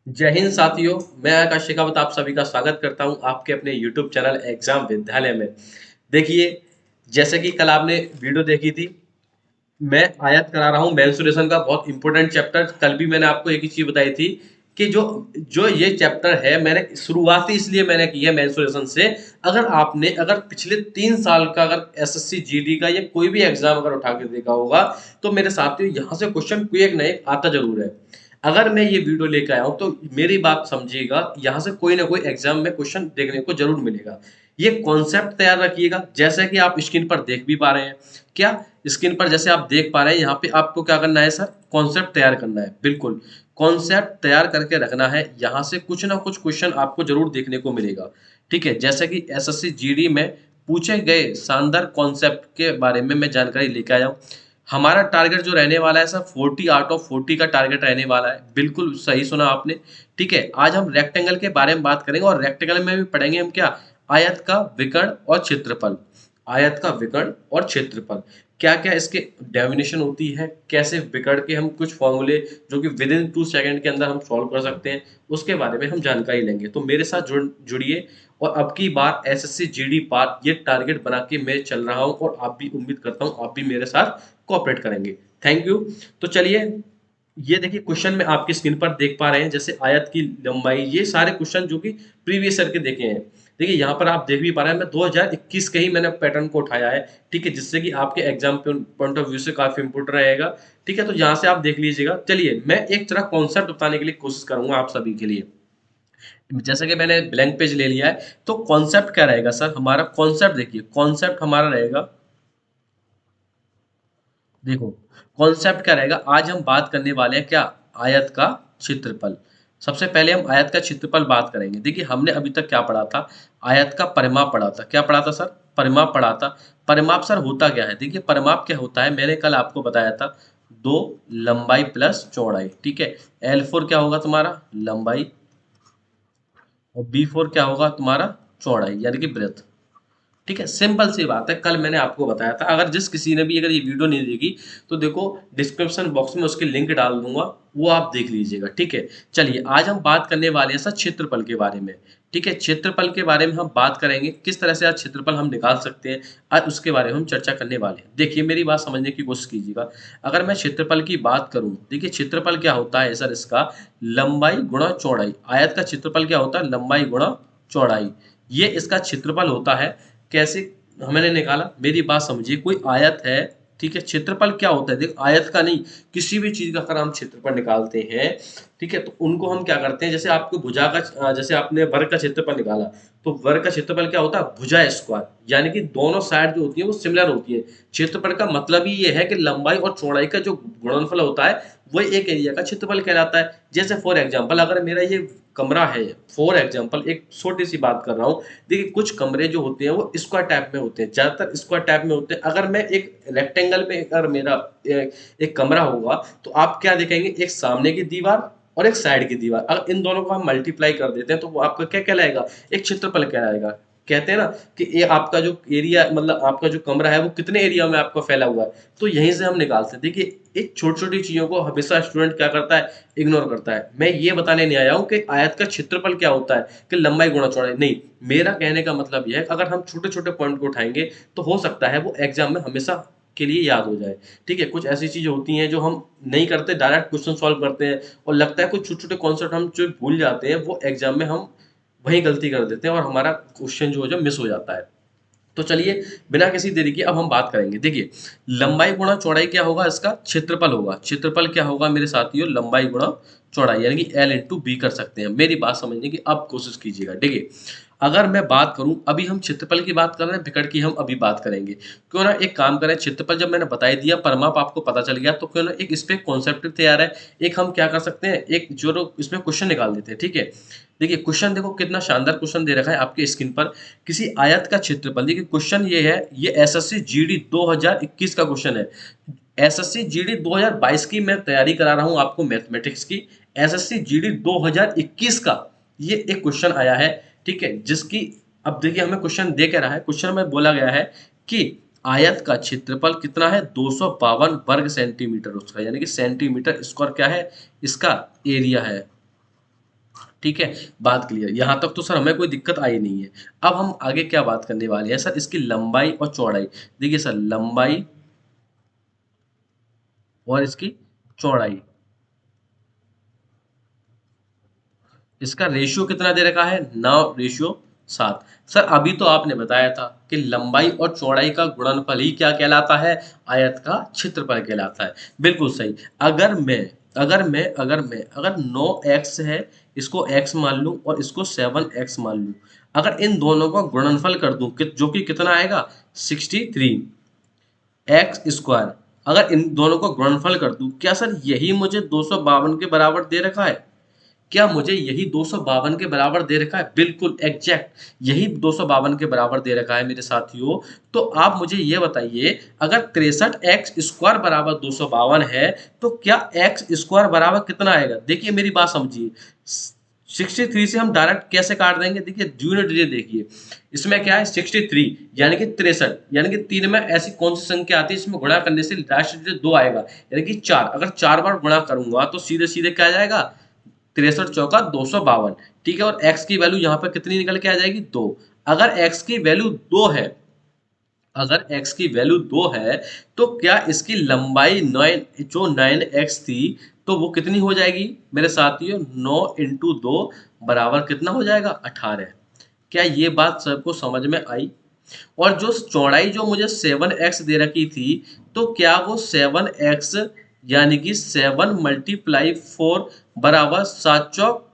जय हिंद साथियों। मैं आकाश शेखावत आप सभी का स्वागत करता हूं आपके अपने YouTube चैनल एग्जाम विद्यालय में। देखिए, जैसे कि कल आपने वीडियो देखी थी, मैं आयत करा रहा हूं मेंसुरेशन का बहुत इंपॉर्टेंट चैप्टर। कल भी मैंने आपको एक ही चीज बताई थी कि जो जो ये चैप्टर है, मैंने शुरुआत ही इसलिए मैंने की है मेंसुरेशन से। अगर पिछले 3 साल का अगर एसएससी जीडी का या कोई भी एग्जाम अगर उठा के देखा होगा, तो मेरे साथियों यहाँ से क्वेश्चन कोई एक नए आता जरूर है। अगर मैं ये वीडियो लेकर आया हूं तो मेरी बात समझिएगा, यहाँ से कोई ना कोई एग्जाम में क्वेश्चन देखने को जरूर मिलेगा। ये कॉन्सेप्ट तैयार रखिएगा, जैसे कि आप स्क्रीन पर देख भी पा रहे हैं। क्या स्क्रीन पर जैसे आप देख पा रहे हैं, यहाँ पे आपको क्या करना है सर, कॉन्सेप्ट तैयार करना है। बिल्कुल कॉन्सेप्ट तैयार करके रखना है, यहाँ से कुछ ना कुछ क्वेश्चन आपको जरूर देखने को मिलेगा। ठीक है, जैसे कि एसएससी जीडी में पूछे गए शानदार कॉन्सेप्ट के बारे में मैं जानकारी लेकर आया हूँ। हमारा टारगेट जो रहने वाला है सर, 40 आउट ऑफ 40 का टारगेट रहने वाला है। बिल्कुल सही सुना आपने। ठीक है, आज हम रेक्टेंगल के बारे में बात करेंगे और रेक्टेंगल में भी पढ़ेंगे हम क्या, आयत का विकर्ण और क्षेत्रफल। आयत का विकर्ण और क्षेत्रफल, क्या क्या इसके डेफिनेशन होती है, कैसे विकर्ण के हम कुछ फॉर्मूले जो कि विद इन 2 सेकंड के अंदर हम सॉल्व कर सकते हैं, उसके बारे में हम जानकारी लेंगे। तो मेरे साथ जुड़िए। और अब की बार एसएससी जीडी पार ये टारगेट बना के मैं चल रहा हूं, और आप भी, उम्मीद करता हूं आप भी मेरे साथ कोऑपरेट करेंगे। Thank you. तो चलिए, ये देखिए क्वेश्चन में आपकी स्क्रीन पर देख पा रहे हैं, जैसे आयत की लंबाई, ये सारे क्वेश्चन जो कि प्रीवियस ईयर के देखे हैं। देखिए यहाँ पर आप देख भी पा रहे हैं, मैं 2021 के ही मैंने पैटर्न को उठाया है। ठीक है, जिससे कि आपके एग्जाम पॉइंट ऑफ व्यू से काफी इंपोर्टेंट रहेगा। ठीक है, तो यहाँ से आप देख लीजिएगा। चलिए, मैं एक तरह कॉन्सेप्ट बताने के लिए कोशिश करूंगा आप सभी के लिए। जैसे कि मैंने ब्लैंक पेज ले लिया है, तो कॉन्सेप्ट क्या रहेगा सर, हमारा कॉन्सेप्ट देखिए, कॉन्सेप्ट हमारा रहेगा, देखो कॉन्सेप्ट क्या रहेगा। आज हम बात करने वाले हैं क्या, आयत का क्षेत्रफल। सबसे पहले हम आयत का क्षेत्रफल बात करेंगे। देखिए, हमने अभी तक क्या पढ़ा था, आयत का परिमाप पढ़ा था। क्या पढ़ा था सर, परिमाप पढ़ा था। परिमाप सर होता क्या है, देखिए परिमाप क्या होता है, मैंने कल आपको बताया था, दो लंबाई प्लस चौड़ाई। ठीक है, L4 क्या होगा तुम्हारा, लंबाई, और B4 क्या होगा तुम्हारा, चौड़ाई यानी कि ब्रेथ। ठीक है, सिंपल सी बात है, कल मैंने आपको बताया था। अगर जिस किसी ने भी अगर ये वीडियो नहीं देखी, तो देखो डिस्क्रिप्शन बॉक्स में उसकी लिंक डाल दूंगा, वो आप देख लीजिएगा। ठीक है, चलिए आज हम बात करने वाले हैं सर क्षेत्रफल के बारे में। ठीक है, क्षेत्रफल के बारे में हम बात करेंगे, किस तरह से आज क्षेत्रफल हम निकाल सकते हैं, आज उसके बारे में हम चर्चा करने वाले हैं। देखिए, मेरी बात समझने की कोशिश कीजिएगा। अगर मैं क्षेत्रफल की बात करूं, देखिए क्षेत्रफल क्या होता है सर, इसका लंबाई गुणा चौड़ाई। आयत का क्षेत्रफल क्या होता है, लंबाई गुणा चौड़ाई, ये इसका क्षेत्रफल होता है। कैसे हमने निकाला, मेरी बात समझिए। कोई आयत है, ठीक है, क्षेत्रफल क्या होता है, देख आयत का नहीं, किसी भी चीज का अगर हम क्षेत्रफल निकालते हैं, ठीक है, तो उनको हम क्या करते हैं, जैसे आपको भुजा का, जैसे आपने वर्ग का क्षेत्रफल निकाला, तो वर्ग का क्षेत्रफल क्या होता है, भुजा स्क्वायर, यानी कि दोनों साइड जो होती है वो सिमिलर होती है। क्षेत्रफल का मतलब ही ये है कि लंबाई और चौड़ाई का जो गुणनफल होता है, वो एक एरिया का क्षेत्रफल कहलाता है। जैसे फॉर एग्जाम्पल, अगर मेरा ये कमरा है, फॉर एग्जाम्पल एक छोटी सी बात कर रहा हूँ। देखिए, कुछ कमरे जो होते हैं वो स्क्वायर टाइप में होते हैं, ज्यादातर स्क्वायर टाइप में होते हैं। अगर मैं एक रेक्टेंगल में, अगर मेरा एक कमरा होगा, तो आप क्या देखेंगे, एक सामने की दीवार और एक साइड की दीवार। अगर इन दोनों को हम मल्टीप्लाई कर देते हैं, तो वो आपका क्या कहलाएगा, एक क्षेत्रफल कहलाएगा। कहते हैं ना कि ये आपका जो एरिया, मतलब आपका जो कमरा है वो कितने एरिया में आपका फैला हुआ है, तो यहीं से हम निकालते हैं। देखिए, एक छोटी छोटी चीजों को हमेशा स्टूडेंट क्या करता है, इग्नोर करता है। मैं ये बताने नहीं आया हूँ कि आयत का क्षेत्रफल क्या होता है, कि लंबाई गुणा चौड़ाई, नहीं। मेरा कहने का मतलब यह है, अगर हम छोटे छोटे पॉइंट को उठाएंगे, तो हो सकता है वो एग्जाम में हमेशा के लिए याद हो जाए। ठीक है, कुछ ऐसी चीजें होती हैं जो हम नहीं करते, डायरेक्ट क्वेश्चन सॉल्व करते हैं, और लगता है कुछ छोटे छोटे कॉन्सेप्ट हम जो भूल जाते हैं, वो एग्जाम में हम वही गलती कर देते हैं, और हमारा क्वेश्चन जो है जो मिस हो जाता है। तो चलिए, बिना किसी देरी के अब हम बात करेंगे। देखिए, लंबाई गुणा चौड़ाई क्या होगा, इसका क्षेत्रफल होगा। क्षेत्रफल क्या होगा मेरे साथियों, लंबाई गुणा चौड़ाई, यानी कि L इंटू बी कर सकते हैं। मेरी बात समझने की अब कोशिश कीजिएगा। देखिए, अगर मैं बात करूं, अभी हम क्षेत्रफल की बात कर रहे हैं, विकर्ण की हम अभी बात करेंगे। क्यों ना एक काम करें, क्षेत्रफल जब मैंने बता ही दिया, परिमाप आपको पता चल गया, तो क्यों ना एक इस पे कॉन्सेप्ट तैयार है, एक हम क्या कर सकते हैं, एक जो इसमें क्वेश्चन निकाल देते हैं। ठीक है, देखिए क्वेश्चन देखो, कितना शानदार क्वेश्चन दे रखा है आपके स्क्रीन पर। किसी आयत का क्षेत्रफल, देखिए क्वेश्चन ये है, ये एसएससी जीडी 2021 का क्वेश्चन है। एसएससी जीडी 2022 की मैं तैयारी करा रहा हूं आपको, मैथमेटिक्स की। एसएससी जीडी 2021 का ये एक क्वेश्चन आया है। ठीक है, जिसकी, अब देखिए हमें क्वेश्चन दे के रहा है, क्वेश्चन में बोला गया है कि आयत का क्षेत्रफल कितना है, 252 वर्ग सेंटीमीटर उसका, यानी कि सेंटीमीटर स्क्वायर क्या है, इसका एरिया है। ठीक है, बात क्लियर, यहाँ तक तो सर हमें कोई दिक्कत आई नहीं है। अब हम आगे क्या बात करने वाले हैं सर, इसकी लंबाई और चौड़ाई। देखिए सर, लंबाई और इसकी चौड़ाई, इसका रेशियो कितना दे रखा है, 9:7। सर अभी तो आपने बताया था कि लंबाई और चौड़ाई का गुणनफल ही क्या कहलाता है, आयत का क्षेत्रफल कहलाता है। बिल्कुल सही। अगर 9x है, इसको x मान लूं और इसको 7x मान लूं, अगर इन दोनों का गुणनफल कर दूं जो कि कितना आएगा, 63x²। अगर इन दोनों को गुणनफल कर दूं, क्या सर यही मुझे 252 के बराबर दे रखा है, क्या मुझे यही 252 के बराबर दे रखा है, बिल्कुल एग्जैक्ट यही 252 के बराबर दे रखा है मेरे साथियों। तो आप मुझे ये बताइए, अगर 63x² बराबर 252 है, तो क्या x² बराबर कितना आएगा। देखिए मेरी बात समझिए, 63 से हम डायरेक्ट कैसे काट देंगे, देखिए यूनिट ये देखिए, इसमें क्या है 63 यानी कि 63, यानी कि 3 में ऐसी कौन सी संख्या आती है इसमें गुणा करने से लास्ट डिजिट 2 आएगा, यानी कि 4। अगर 4 बार गुणा करूंगा तो सीधे सीधे क्या आ जाएगा, 63 चौका 252। ठीक है, और x की वैल्यू यहाँ पर कितनी निकल के आ जाएगी, 2। अगर x की वैल्यू 2 है, अगर x की वैल्यू 2 है, तो क्या इसकी लंबाई 9x थी, तो वो कितनी हो जाएगी मेरे साथियों, 9 × 2 बराबर कितना हो जाएगा, 18। क्या ये बात सबको समझ में आई। और जो चौड़ाई जो मुझे 7x दे रखी थी, तो क्या वो 7x यानी कि 7 × 4 बराबर 7 चौक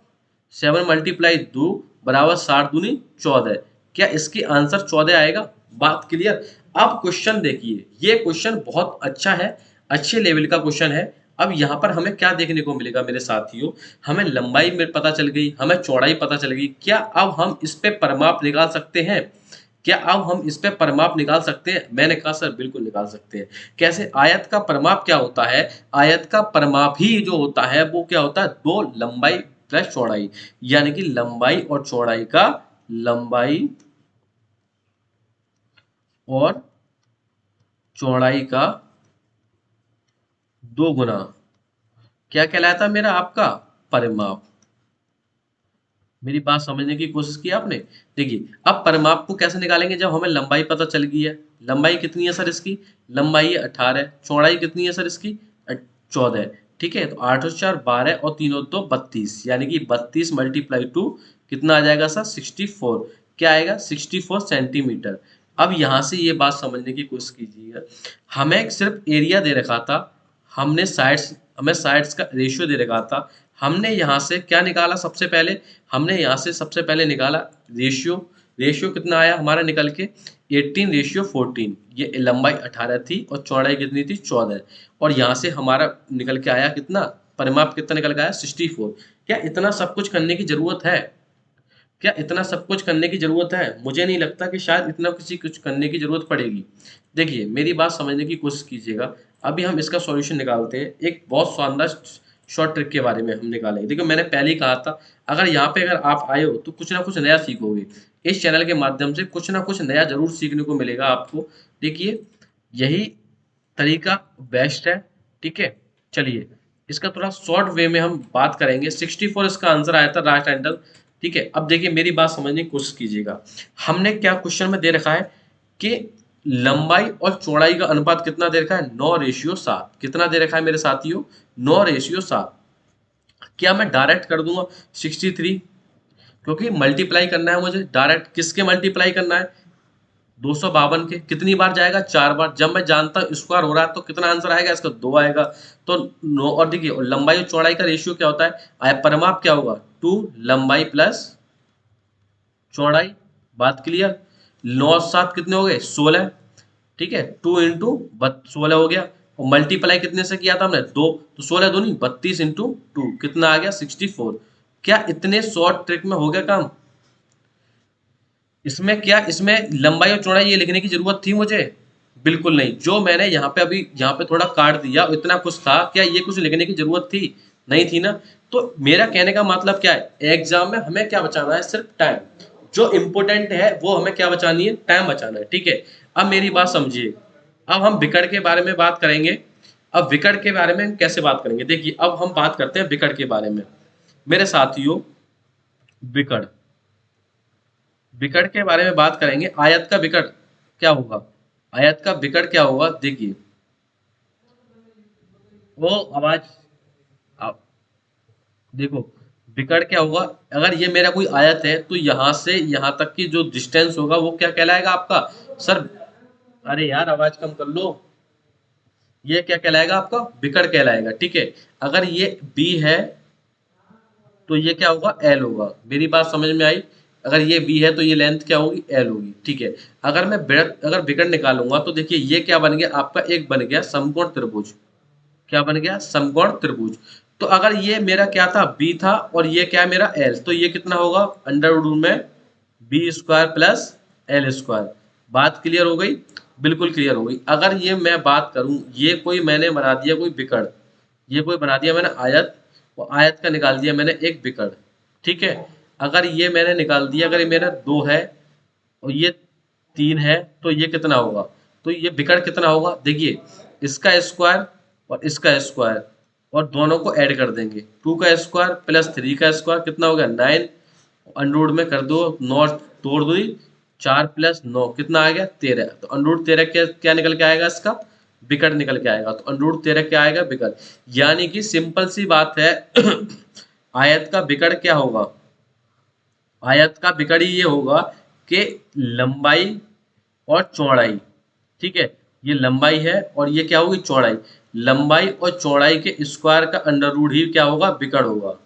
7 × 2 बराबर 7 दूनी 14। क्या इसकी आंसर 14 आएगा, बात क्लियर। अब क्वेश्चन देखिए, ये क्वेश्चन बहुत अच्छा है, अच्छे लेवल का क्वेश्चन है। अब यहाँ पर हमें क्या देखने को मिलेगा मेरे साथियों, हमें लंबाई में पता चल गई, हमें चौड़ाई पता चल गई। क्या अब हम इस पे परिमाप निकाल सकते हैं, क्या अब हम इस पे परिमाप निकाल सकते हैं। मैंने कहा सर बिल्कुल निकाल सकते हैं। कैसे, आयत का परिमाप क्या होता है, आयत का परिमाप ही जो होता है वो क्या होता है, 2 लंबाई प्लस चौड़ाई, यानी कि लंबाई और चौड़ाई का, लंबाई और चौड़ाई का 2 गुना क्या कहलाता है मेरा, आपका परिमाप। मेरी बात समझने की कोशिश की आपने। देखिए अब परिमाप को कैसे निकालेंगे, जब हमें लंबाई पता चल गई है, लंबाई कितनी है सर इसकी, लंबाई है 18, चौड़ाई कितनी है सर इसकी, 14। ठीक है, तो 8 और 4 12 और 3 और 2 32, यानी कि 32 × 2 कितना आ जाएगा सर, 64। क्या आएगा, 64 सेंटीमीटर। अब यहाँ से ये बात समझने की कोशिश कीजिएगा, हमें सिर्फ एरिया दे रखा था, हमने साइड्स, हमें साइड्स का रेशियो दे रखा था, हमने यहाँ से क्या निकाला, सबसे पहले हमने यहाँ से सबसे पहले निकाला रेशियो। रेशियो कितना आया हमारा निकल के, 18:14। ये लंबाई 18 थी और चौड़ाई कितनी थी, 14। और यहाँ से हमारा निकल के आया कितना, परिमाप कितना निकल के आया, 64। क्या इतना सब कुछ करने की जरूरत है, क्या इतना सब कुछ करने की जरूरत है, मुझे नहीं लगता कि शायद इतना किसी कुछ करने की जरूरत पड़ेगी। देखिए मेरी बात समझने की कोशिश कीजिएगा, अभी हम इसका सॉल्यूशन निकालते हैं। एक बहुत शानदार शॉर्ट ट्रिक के बारे में हम निकालेंगे। देखिए मैंने पहले ही कहा था, अगर यहाँ पे अगर आप आए हो तो कुछ ना कुछ नया सीखोगे, इस चैनल के माध्यम से कुछ ना कुछ नया जरूर सीखने को मिलेगा आपको। देखिए यही तरीका बेस्ट है। ठीक है, चलिए इसका थोड़ा शॉर्ट वे में हम बात करेंगे। 64 इसका आंसर आया था, राइट हैंडल। ठीक है, अब देखिए मेरी बात समझने की कोशिश कीजिएगा, हमने क्या क्वेश्चन में दे रखा है कि लंबाई और चौड़ाई का अनुपात कितना दे रखा है, 9:7। कितना दे रखा है मेरे साथियों, 9:7। क्या मैं डायरेक्ट कर दूंगा 63, क्योंकि मल्टीप्लाई करना है मुझे, डायरेक्ट किसके मल्टीप्लाई करना है, 252 के। कितनी बार जाएगा, 4 बार। जब मैं जानता हूँ स्क्वायर हो रहा है तो कितना आंसर आएगा इसका, 2 आएगा। तो 9, और देखिए लंबाई और चौड़ाई का रेशियो क्या होता है, परिमाप क्या होगा, 2 लंबाई प्लस चौड़ाई। बात क्लियर। 9 और 7 कितने हो गए, 16। ठीक है, 2 × 16 हो गया, और मल्टीप्लाई कितने से किया था हमने, 2, तो 16 दूनी 32 × 2 कितना आ गया, 64। क्या इतने शॉर्ट ट्रिक में हो गया काम, इसमें क्या, इसमें लंबाई और चौड़ाई ये लिखने की जरूरत थी मुझे, बिल्कुल नहीं। जो मैंने यहाँ पे अभी यहाँ पे थोड़ा काट दिया, इतना कुछ था, क्या ये कुछ लिखने की जरूरत थी, नहीं थी ना। तो मेरा कहने का मतलब क्या है, एग्जाम में हमें क्या बचाना है, सिर्फ टाइम। जो इम्पोर्टेंट है वो हमें क्या बचानी है, टाइम बचाना है। ठीक है, अब मेरी बात समझिए, अब हम विकर्ण के बारे में बात करेंगे। अब विकर्ण के बारे में हम कैसे बात करेंगे, देखिए अब हम बात करते हैं विकर्ण के बारे में मेरे साथियों। विकर्ण। विकर्ण के बारे में बात करेंगे। आयत का विकर्ण क्या होगा? आयत का विकर्ण क्या होगा? देखिए, वो आवाज आप देखो, विकर्ण क्या होगा? अगर ये मेरा कोई आयत है तो यहां से यहां तक की जो डिस्टेंस होगा वो क्या कहलाएगा आपका? सर, अरे यार आवाज कम कर लो। ये क्या कहलाएगा आपका? विकर्ण कहलाएगा, ठीक है। अगर ये बी है तो ये क्या होगा? एल होगा। मेरी बात समझ में आई? अगर ये बी है तो ये लेंथ क्या होगी? एल होगी, ठीक है। अगर मैं अगर विकर्ण निकालूंगा तो देखिए ये क्या बन गया आपका? एक बन गया समकोण त्रिभुज। क्या बन गया? समकोण त्रिभुज। तो अगर ये मेरा क्या था? बी था, और ये क्या है मेरा? एल, तो ये कितना होगा? अंडर रूट में b square plus l square. बात क्लियर हो गई? बिल्कुल क्लियर हो गई। अगर ये मैं बात करूं, ये कोई मैंने बना दिया कोई विकर्ण, ये कोई बना दिया मैंने आयत, और आयत का निकाल दिया मैंने एक विकर्ण, ठीक है। अगर ये मैंने निकाल दिया, अगर ये मेरा दो है और ये तीन है, तो ये कितना होगा? तो ये विकर्ण कितना होगा? देखिए, इसका स्क्वायर और इसका स्क्वायर, और दोनों को ऐड कर देंगे। टू का स्क्वायर प्लस थ्री का स्क्वायर कितना हो गया? नाइन। अंडरवुड में कर दो, नौ तोड़ दो, चार प्लस नौ कितना आ गया? 13। तो अंडरवुड 13 क्या क्या निकल के आएगा? इसका विकर्ण निकल के आएगा। तो अंडरवुड 13 क्या आएगा? विकर्ण। यानी कि सिंपल सी बात है आयत का विकर्ण क्या होगा? आयत का विकर्ण ये होगा कि लंबाई और चौड़ाई, ठीक है। ये लंबाई है और ये क्या होगी? चौड़ाई। लंबाई और चौड़ाई के स्क्वायर का अंडर रूट ही क्या होगा? विकर्ण होगा।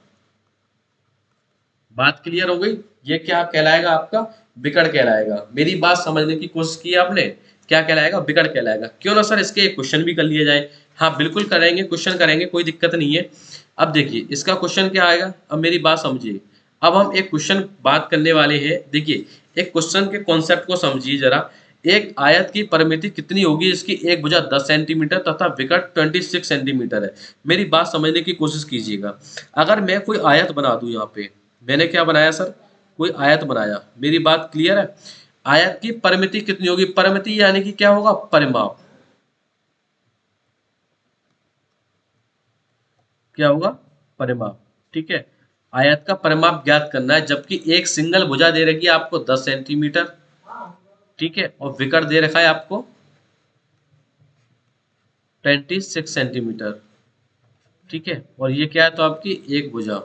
बात क्लियर हो गई? ये क्या कहलाएगा आपका? विकर्ण कहलाएगा। मेरी बात समझने की कोशिश की आपने? क्या कहलाएगा? विकर्ण कहलाएगा। क्यों ना सर इसके एक क्वेश्चन भी कर लिया जाए? हाँ बिल्कुल करेंगे, क्वेश्चन करेंगे, कोई दिक्कत नहीं है। अब देखिए इसका क्वेश्चन क्या आएगा, अब मेरी बात समझिए। अब हम एक क्वेश्चन बात करने वाले हैं। देखिए, एक क्वेश्चन के कॉन्सेप्ट को समझिए जरा। एक आयत की परिमिति कितनी होगी? इसकी एक भुजा 10 सेंटीमीटर तथा विकर्ण 26 सेंटीमीटर है। मेरी बात समझने की कोशिश कीजिएगा। अगर मैं कोई आयत बना दूं, यहाँ पे मैंने क्या बनाया सर? कोई आयत बनाया। मेरी बात क्लियर है? आयत की परिमिति कितनी होगी? परिमिति यानी कि क्या होगा? परिमाप। क्या होगा? परिमाप, ठीक है। आयत का परिमाप ज्ञात करना है, जबकि एक सिंगल भुजा दे रखी है आपको 10 सेंटीमीटर, ठीक है, और विकर्ण दे रखा है आपको 26 सेंटीमीटर, ठीक है। और ये क्या है? तो आपकी एक भुजा।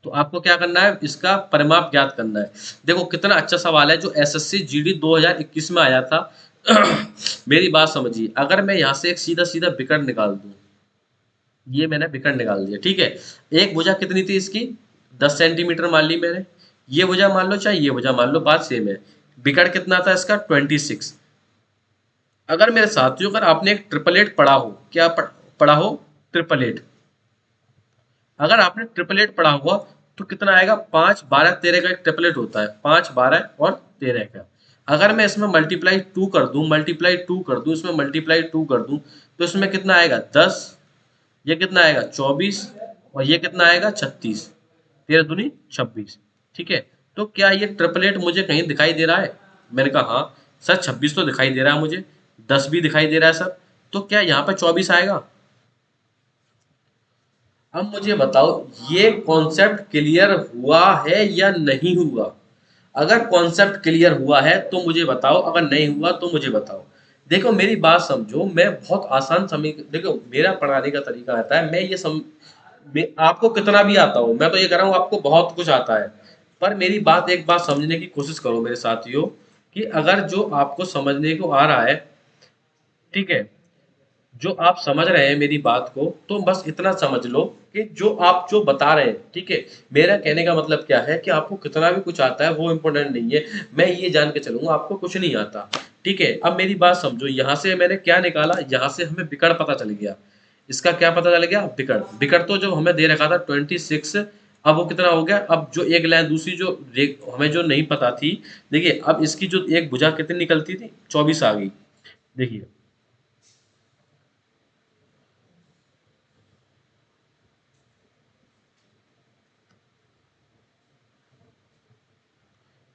तो आपको क्या करना है? इसका परिमाप ज्ञात करना है। देखो कितना अच्छा सवाल है, जो एसएससी जीडी 2021 में आया था। मेरी बात समझिए। अगर मैं यहाँ से एक सीधा सीधा विकर्ण निकाल दूं, ये मैंने विकर्ण निकाल दिया, ठीक है। एक भुजा कितनी थी इसकी? 10 सेंटीमीटर मान ली मैंने। ये भुजा मान लो चाहे ये भुजा मान लो, बात सेम है। विकर्ण कितना था इसका? 26। अगर मेरे साथियों, अगर आपने एक ट्रिपल एट पढ़ा हो, क्या पढ़ा हो? Triple eight. अगर आपने ट्रिपल एट पढ़ा हुआ तो कितना आएगा? 5 12 13 का एक ट्रिपलेट होता है, 5 12 और 13 का। अगर मैं इसमें मल्टीप्लाई टू कर दूं, मल्टीप्लाई टू कर दूं, इसमें मल्टीप्लाई टू कर दूं, तो इसमें कितना आएगा? 10। ये कितना आएगा? 24। और ये कितना आएगा? 36। 13 दूनी 26, ठीक है। तो क्या ये ट्रिपलेट मुझे कहीं दिखाई दे रहा है? मैंने कहा हाँ सर, 26 तो दिखाई दे रहा है मुझे, 10 भी दिखाई दे रहा है सर, तो क्या यहाँ पर 24 आएगा? अब मुझे बताओ, ये कॉन्सेप्ट क्लियर हुआ है या नहीं हुआ? अगर कॉन्सेप्ट क्लियर हुआ है तो मुझे बताओ, अगर नहीं हुआ तो मुझे बताओ। देखो मेरी बात समझो, मैं बहुत आसान समय, देखो मेरा पढ़ाने का तरीका आता है, मैं ये आपको कितना भी आता हो, मैं तो ये कह रहा हूँ आपको बहुत कुछ आता है। पर मेरी बात, एक बात समझने की कोशिश करो मेरे साथियों, कि अगर जो आपको समझने को आ रहा है, ठीक है, जो आप समझ रहे हैं मेरी बात को, तो बस इतना समझ लो कि जो आप जो बता रहे हैं, ठीक है। मेरा कहने का मतलब क्या है कि आपको कितना भी कुछ आता है वो इम्पोर्टेंट नहीं है। मैं ये जान के चलूंगा आपको कुछ नहीं आता, ठीक है। अब मेरी बात समझो, यहाँ से मैंने क्या निकाला? यहाँ से हमें विकर्ण पता चल गया। इसका क्या पता चल गया? विकर्ण। विकर्ण तो जो हमें दे रखा था 26, अब वो कितना हो गया? अब जो एक लाइन दूसरी जो हमें जो नहीं पता थी, देखिए अब इसकी जो एक भुजा कितनी निकलती थी? 24 आ गई। देखिए,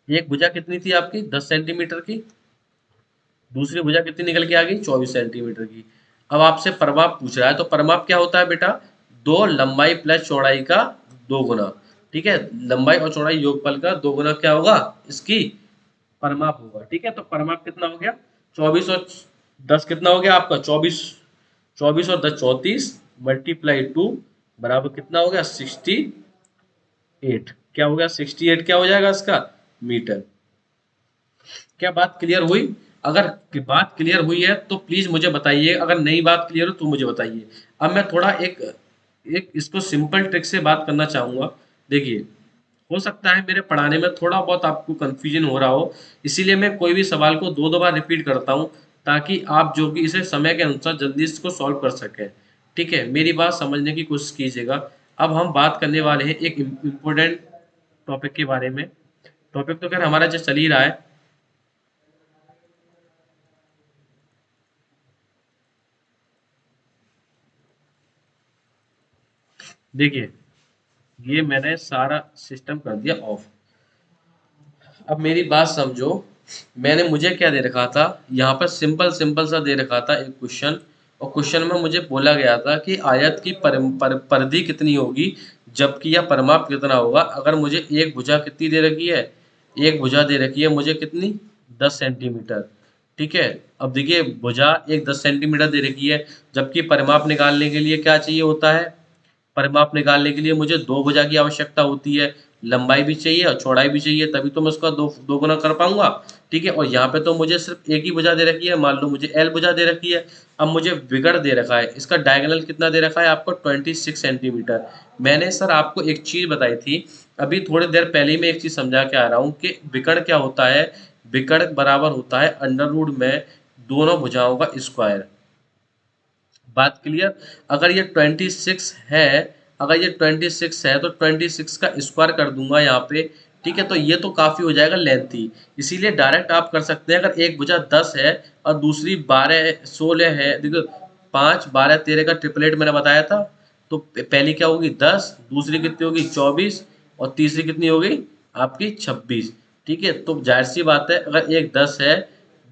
एक भुजा कितनी थी आपकी? 10 सेंटीमीटर की। दूसरी भुजा कितनी निकल के आ गई? 24 सेंटीमीटर की। अब आपसे परिमाप पूछ रहा है, तो परिमाप क्या होता है बेटा? दो लंबाई प्लस चौड़ाई का दो गुना। ठीक है, लंबाई और चौड़ाई योगफल का दोगुना क्या होगा, इसकी परिमाप होगा। ठीक है, तो परिमाप कितना हो गया, 24 और 10 कितना हो गया आपका, 24, 24 और 10 34 मल्टीप्लाई 2 बराबर कितना हो गया, 68। क्या हो गया, 68 क्या हो जाएगा इसका, मीटर। क्या बात क्लियर हुई? अगर बात क्लियर हुई है तो प्लीज मुझे बताइए, अगर नई बात क्लियर हो तो मुझे बताइए। अब मैं थोड़ा एक एक इसको सिंपल ट्रिक से बात करना चाहूंगा। देखिए, हो सकता है मेरे पढ़ाने में थोड़ा बहुत आपको कंफ्यूजन हो रहा हो, इसीलिए मैं कोई भी सवाल को दो दो बार रिपीट करता हूँ, ताकि आप जो कि इसे समय के अनुसार जल्दी इसको सॉल्व कर सकें। ठीक है, मेरी बात समझने की कोशिश कीजिएगा। अब हम बात करने वाले हैं एक इम्पोर्टेंट टॉपिक के बारे में। टॉपिक तो खैर हमारा जो चल ही रहा है। देखिए, ये मैंने सारा सिस्टम कर दिया ऑफ। अब मेरी बात समझो, मैंने मुझे क्या दे रखा था, यहाँ पर सिंपल सिंपल सा दे रखा था एक क्वेश्चन, और क्वेश्चन में मुझे बोला गया था कि आयत की परिधि कितनी होगी, जबकि यह परिमाप कितना होगा। अगर मुझे एक भुजा कितनी दे रखी है, एक भुजा दे रखी है मुझे कितनी, 10 सेंटीमीटर। ठीक है, अब देखिए भुजा एक 10 सेंटीमीटर दे रखी है, जबकि परिमाप निकालने के लिए क्या चाहिए होता है, परिमाप निकालने के लिए मुझे दो भुजा की आवश्यकता होती है, लंबाई भी चाहिए और चौड़ाई भी चाहिए, तभी तो मैं उसका दो गुना कर पाऊंगा। ठीक है, और यहाँ पे तो मुझे सिर्फ एक ही भुजा दे रखी है, मान लो मुझे एल भुजा दे रखी है। अब मुझे विकर्ण दे रखा है, इसका डायगोनल कितना दे रखा है आपको, 26 सेंटीमीटर। मैंने सर आपको एक चीज बताई थी, अभी थोड़ी देर पहले ही मैं एक चीज समझा के आ रहा हूँ कि विकर्ण क्या होता है। विकर्ण बराबर होता है अंडर रूट में दोनों भुजाओं का स्क्वायर। बात क्लियर? अगर ये 26 है, अगर ये 26 है तो 26 का स्क्वायर कर दूंगा यहाँ पे। ठीक है, तो ये तो काफी हो जाएगा लेंथी, इसीलिए डायरेक्ट आप कर सकते हैं। अगर एक भुजा 10 है और दूसरी 12 16 है, देखो 5 12 13 का ट्रिपलेट मैंने बताया था, तो पहली क्या होगी 10, दूसरी कितनी होगी 24, और तीसरी कितनी होगी आपकी 26। ठीक है, तो जाहिर सी बात है अगर एक 10 है,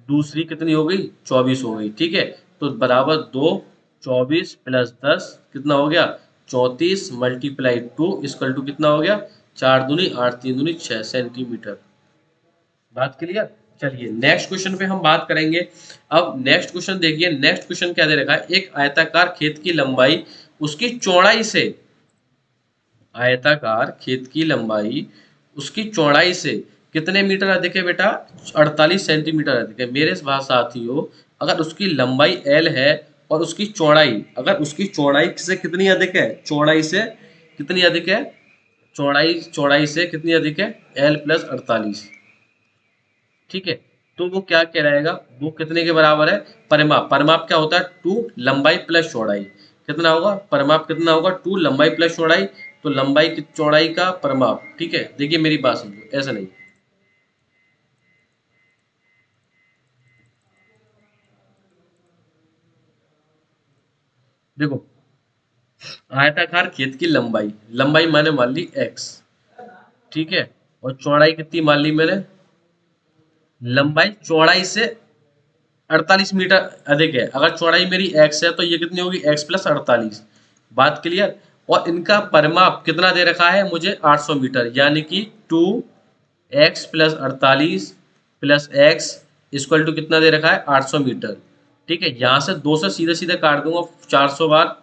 दूसरी कितनी हो गई 24 हो गई। ठीक है, तो बराबर 2, 24 प्लस 10 कितना हो गया 34 मल्टीप्लाई 2 इक्वल टू कितना हो गया, 4 दूनी 8 3 दूनी 6 सेंटीमीटर। बात क्लियर? चलिए नेक्स्ट क्वेश्चन पे हम बात करेंगे। अब नेक्स्ट क्वेश्चन देखिए, नेक्स्ट क्वेश्चन क्या दे रखा है, एक आयताकार खेत की लंबाई उसकी चौड़ाई से, आयताकार खेत की लंबाई उसकी चौड़ाई से कितने मीटर अधिक है बेटा, 48 सेंटीमीटर अधिक है। मेरे साथियों, अगर उसकी लंबाई एल है और उसकी चौड़ाई, अगर उसकी चौड़ाई से कितनी अधिक है, चौड़ाई से कितनी अधिक है, चौड़ाई चौड़ाई से कितनी अधिक है, एल प्लस 48। ठीक है, तो वो क्या कहलाएगा, वो कितने के बराबर है, परिमाप। परिमाप क्या होता है, टू लंबाई प्लस चौड़ाई। कितना होगा परिमाप, कितना होगा, टू लंबाई प्लस चौड़ाई, तो लंबाई की चौड़ाई का परिमाप। ठीक है, देखिए मेरी बात समझो, ऐसा नहीं, देखो आयताकार खेत की लंबाई, लंबाई मैंने मान ली एक्स। ठीक है, और चौड़ाई कितनी मान ली मैंने, लंबाई चौड़ाई से 48 मीटर अधिक है। अगर चौड़ाई मेरी एक्स है तो ये कितनी होगी, एक्स प्लस 48। बात क्लियर? और इनका परिमाप कितना दे रखा है मुझे, 800 मीटर, यानी कि 2x plus 48 plus x equal to कितना दे रखा है, 800 मीटर। ठीक है, यहाँ से 2 से सीधे सीधे काट दूंगा 400 बार।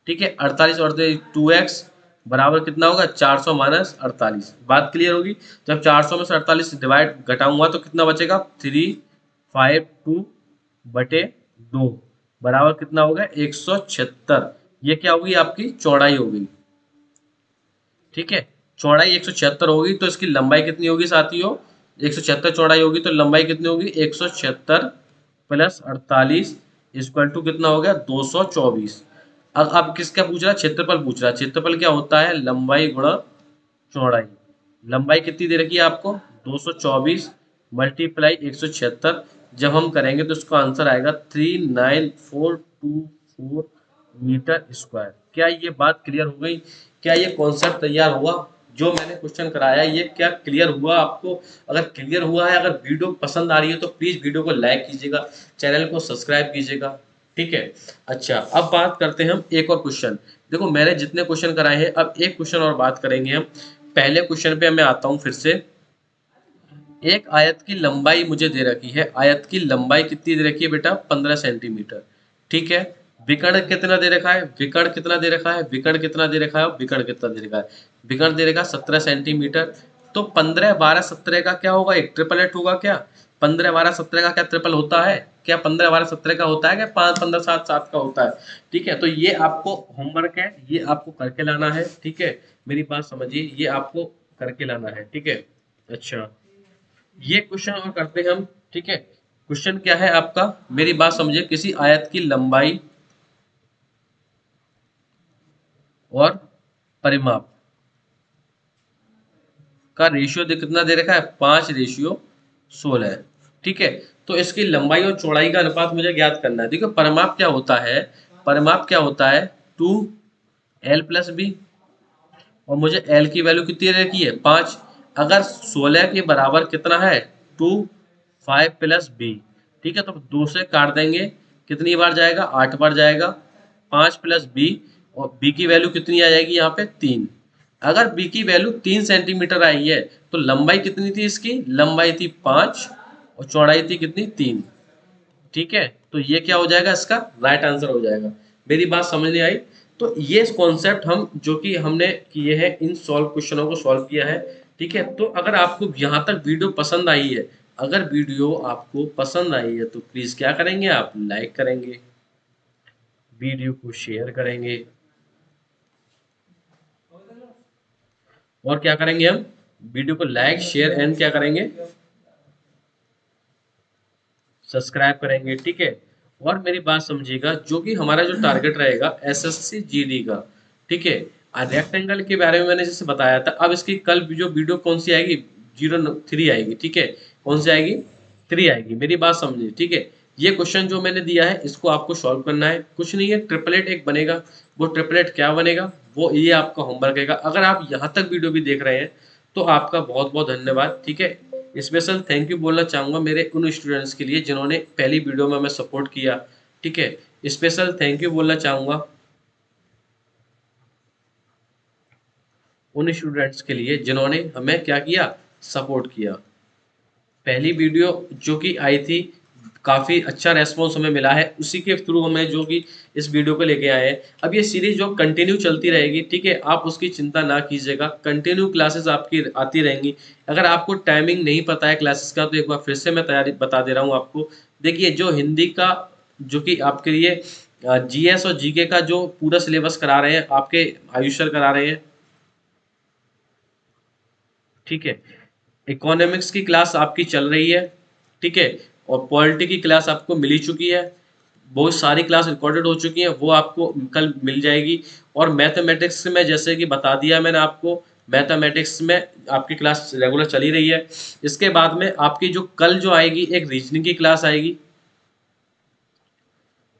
ठीक है, 48 और 2x बराबर कितना होगा, 400 माइनस 48। बात क्लियर होगी? जब 400 में से 48 डिवाइड घटाऊंगा तो कितना बचेगा, 352 बटे 2 बराबर कितना होगा, 176। ये क्या होगी, आपकी चौड़ाई होगी। ठीक है, चौड़ाई 176 होगी, तो इसकी लंबाई कितनी होगी साथियों, 176 चौड़ाई होगी तो लंबाई कितनी होगी, 176 प्लस 48 इक्वल टू कितना हो गया, 224। अब किसका पूछ रहा है, क्षेत्रफल पूछ रहा है। क्षेत्रफल क्या होता है, लंबाई गुणा चौड़ाई। लंबाई कितनी दे रखी है आपको, 224 मल्टीप्लाई 176। जब हम करेंगे तो इसका आंसर आएगा 39424 मीटर स्क्वायर। क्या ये बात क्लियर हो गई? क्या ये कॉन्सेप्ट तैयार हुआ, जो मैंने क्वेश्चन कराया ये क्या क्लियर हुआ आपको? अगर क्लियर हुआ है, अगर वीडियो पसंद आ रही है तो प्लीज वीडियो को लाइक कीजिएगा, चैनल को सब्सक्राइब कीजिएगा। ठीक है, अच्छा अब बात करते हैं हम एक और क्वेश्चन। देखो मैंने जितने क्वेश्चन कराए हैं, अब एक क्वेश्चन और बात करेंगे हम पहले क्वेश्चन पे मैं आता हूं फिर से। एक आयत की लंबाई मुझे दे रखी है, आयत की लंबाई कितनी दे रखी है बेटा, 15 सेंटीमीटर। ठीक है, विकर्ण कितना दे रखा है, विकर्ण कितना दे रखा है, विकर्ण कितना दे रखा है, विकर्ण कितना दे रखा है, विकर्ण दे रखा 17 सेंटीमीटर। तो 15 12 17 का क्या होगा, एक ट्रिपलेट होगा क्या, 15 12 17 का क्या ट्रिपल होता है क्या, 15 12 17 का होता है क्या, 5 15 7 7 का होता है। ठीक है, तो ये आपको होमवर्क है, ये आपको करके लाना है। ठीक है, मेरी बात समझिए, ये आपको करके लाना है। ठीक है, अच्छा, ये क्वेश्चन और करते हैं हम। ठीक है, क्वेश्चन क्या है आपका, मेरी बात समझिए, किसी आयत की लंबाई और परिमाप का रेशियो कितना दे रखा है, 5:16। ठीक है, तो इसकी लंबाई और चौड़ाई का अनुपात मुझे ज्ञात करना है। देखो परिमाप क्या होता है, परिमाप क्या होता है, 2l+b, और मुझे l की वैल्यू कितनी रखी है, 5। अगर 16 के बराबर कितना है, 2 5+b। ठीक है, तो 2 से काट देंगे, कितनी बार जाएगा, 8 बार जाएगा, 5+b, और b की वैल्यू कितनी आ जाएगी यहाँ पे, 3। अगर b की वैल्यू 3 सेंटीमीटर आई है तो लंबाई कितनी थी इसकी, लंबाई थी 5 और चौड़ाई थी कितनी, 3। ठीक है, तो ये क्या हो जाएगा, इसका राइट आंसर हो जाएगा। मेरी बात समझ नहीं आई। तो ये कॉन्सेप्ट हम जो कि हमने किए हैं, इन सॉल्व क्वेश्चनों को सॉल्व किया है। ठीक है, तो अगर आपको यहाँ तक वीडियो पसंद आई है, अगर वीडियो आपको पसंद आई है तो प्लीज क्या करेंगे, आप लाइक करेंगे, वीडियो को शेयर करेंगे, और क्या करेंगे हम, वीडियो को लाइक शेयर एंड क्या करेंगे, सब्सक्राइब करेंगे। ठीक है, और मेरी बात समझिएगा, जो कि हमारा जो टारगेट रहेगा एसएससी जीडी का। ठीक है, रेक्टेंगल के बारे में मैंने जैसे बताया था, अब इसकी कल जो वीडियो कौन सी आएगी, 03 आएगी। ठीक है, कौन सी आएगी, 3 आएगी। मेरी बात समझिए। ठीक है, ये क्वेश्चन जो मैंने दिया है इसको आपको सॉल्व करना है, कुछ नहीं है, ट्रिपलेट एक बनेगा। वो ट्रिपलेट क्या बनेगा, वो ये आपका होमवर्क रहेगा। अगर आप यहाँ तक वीडियो भी देख रहे हैं तो आपका बहुत बहुत धन्यवाद। ठीक है, स्पेशल थैंक यू बोलना चाहूँगा मेरे उन स्टूडेंट्स के लिए जिन्होंने पहली वीडियो में हमें सपोर्ट किया। ठीक है, स्पेशल थैंक यू बोलना चाहूँगा उन स्टूडेंट्स के लिए जिन्होंने हमें क्या किया, सपोर्ट किया। पहली वीडियो जो कि आई थी, काफ़ी अच्छा रेस्पॉन्स हमें मिला है, उसी के थ्रू हमें जो कि इस वीडियो को लेके आए हैं। अब ये सीरीज जो कंटिन्यू चलती रहेगी। ठीक है, आप उसकी चिंता ना कीजिएगा, कंटिन्यू क्लासेस आपकी आती रहेंगी। अगर आपको टाइमिंग नहीं पता है क्लासेस का तो एक बार फिर से मैं तैयारी बता दे रहा हूँ आपको। देखिए, जो हिंदी का जो कि आपके लिए जीएस और जीके का जो पूरा सिलेबस करा रहे हैं, आपके आयुष सर करा रहे हैं। ठीक है, इकोनॉमिक्स की क्लास आपकी चल रही है। ठीक है, और पॉलिटी की क्लास आपको मिल ही चुकी है, बहुत सारी क्लास रिकॉर्डेड हो चुकी हैं, वो आपको कल मिल जाएगी। और मैथमेटिक्स में जैसे कि बता दिया मैंने आपको, मैथमेटिक्स में आपकी क्लास रेगुलर चली रही है। इसके बाद में आपकी जो कल जो आएगी, एक रीजनिंग की क्लास आएगी।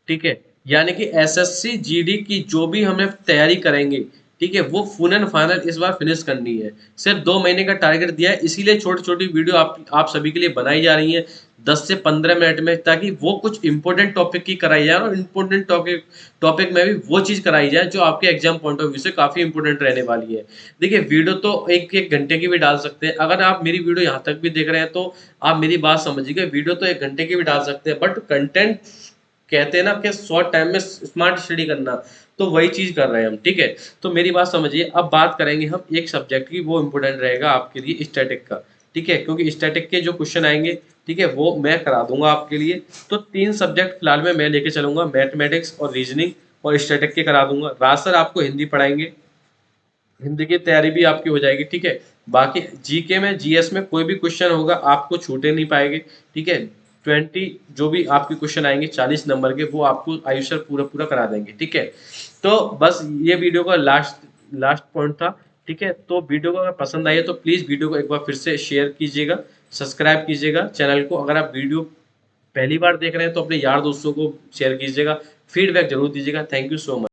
ठीक है, यानी कि एसएससी जीडी की जो भी हमें तैयारी करेंगे, ठीक है, वो फुल एंड फाइनल इस बार फिनिश करनी है। सिर्फ 2 महीने का टारगेट दिया है, इसीलिए छोटी छोटी वीडियो आप सभी के लिए बनाई जा रही है 10 से 15 मिनट में, ताकि वो कुछ इंपॉर्टेंट टॉपिक की कराई जाए और इंपॉर्टेंट टॉपिक में भी वो चीज कराई जाए जो आपके एग्जाम पॉइंट ऑफ व्यू से काफी इंपॉर्टेंट रहने वाली है। देखिए, वीडियो तो एक एक घंटे की भी डाल सकते हैं। अगर आप मेरी वीडियो यहाँ तक भी देख रहे हैं तो आप मेरी बात समझिएगा, वीडियो तो 1 घंटे की भी डाल सकते हैं, बट कंटेंट कहते हैं ना कि शॉर्ट टाइम में स्मार्ट स्टडी करना, तो वही चीज कर रहे हैं हम। ठीक है, तो मेरी बात समझिए, अब बात करेंगे हम एक सब्जेक्ट की, वो इंपॉर्टेंट रहेगा आपके लिए, स्टैटिक का। ठीक है, क्योंकि स्टैटिक के जो क्वेश्चन आएंगे, ठीक है, वो मैं करा दूंगा आपके लिए। तो 3 सब्जेक्ट फिलहाल में मैं लेके चलूंगा, मैथमेटिक्स और रीजनिंग और स्टैटिक के करा दूंगा। राज सर आपको हिंदी पढ़ाएंगे, हिंदी की तैयारी भी आपकी हो जाएगी। ठीक है, बाकी जीके में जीएस में कोई भी क्वेश्चन होगा आपको छूटे नहीं पाएंगे। ठीक है, 20 जो भी आपके क्वेश्चन आएंगे 40 नंबर के, वो आपको आयुष सर पूरा पूरा करा देंगे। ठीक है, तो बस ये वीडियो का लास्ट लास्ट पॉइंट था। ठीक है, तो वीडियो को अगर पसंद आई है तो प्लीज़ वीडियो को एक बार फिर से शेयर कीजिएगा, सब्सक्राइब कीजिएगा चैनल को। अगर आप वीडियो पहली बार देख रहे हैं तो अपने यार दोस्तों को शेयर कीजिएगा, फीडबैक जरूर दीजिएगा। Thank you so much.